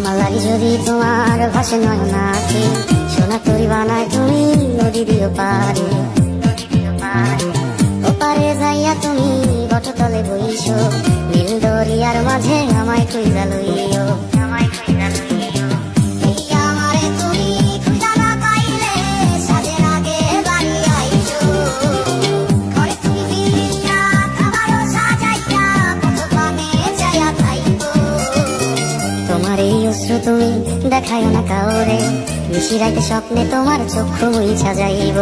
আমার লাগি যদি তোমার ভাসে নয়ন আঁখি, সোনা তরি বানায় তুমি নদী দিও পারে। ওপারে যাইয়া তুমি বটতলে বইছো, নীল দরিয়ার মাঝে আমায় কইরা লইও। তোমার এই অশ্রু তুমি দেখায় না কাউরে, নিশিরাইতে স্বপ্নে তোমার চক্ষু মুইছা যাইব।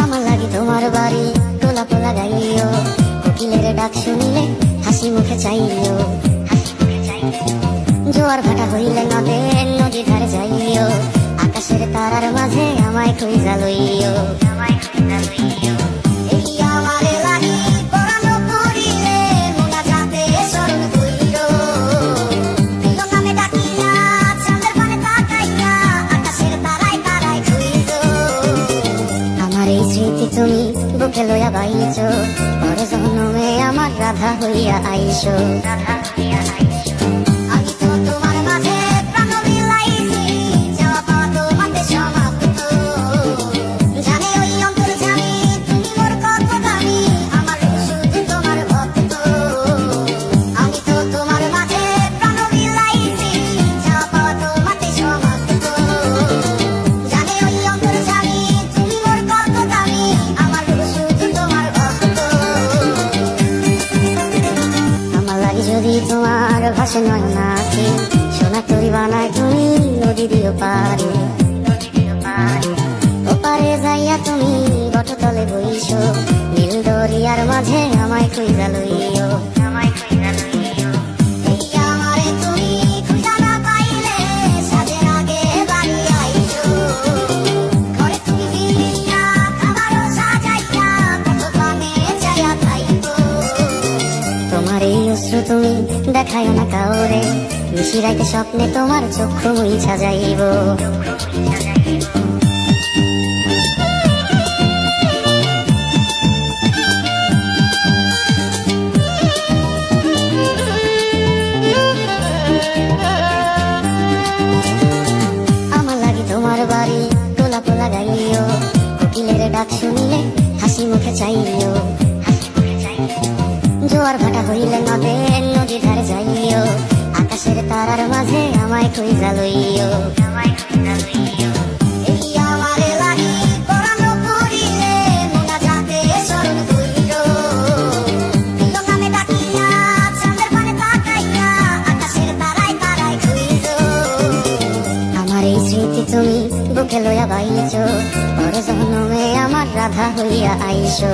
আমার লাগি তোমার বাড়ি গোলাপ লাগাইও, কোকিলের ডাক শুনিলে হাসি মুখে চাইও। জোয়ার ভাটা হইলে নদীর ধারে যাইও, আকাশের তারার মাঝে আমায় কইরা লইও। আমার এই স্মৃতি তুমি বুকে লইয়া বাইছো, পরে জন্মে আমার রাধা হইয়া আইসো। যদি তোমার ভাসে নয়ন আঁখি, সোনা তরি বানায় তুমি নদী দিও পারে। ওপারে যাইয়া তুমি বটতলে বইছো, নীল দরিয়ার মাঝে আমায় কইরা লইও। তোমার এই অশ্রু তুমি দেখায় না কাউরে, নিশিরাইতে স্বপ্নে তোমার চক্ষু মুইছা যাইব। আমার লাগি তোমার বাড়ি গোলাপ লাগাইও, কোকিলের ডাক শুনিলে হাসি মুখে চাইও। জোয়ার ভাটা হইলে নদীর ধারে যাইও, আকাশের তারার মাঝে আমায় কইরা লইও। আমার এই স্মৃতি তুমি বুকে লইয়া বাইছো, পরে জন্মে আমার রাধা হইয়া আইসো।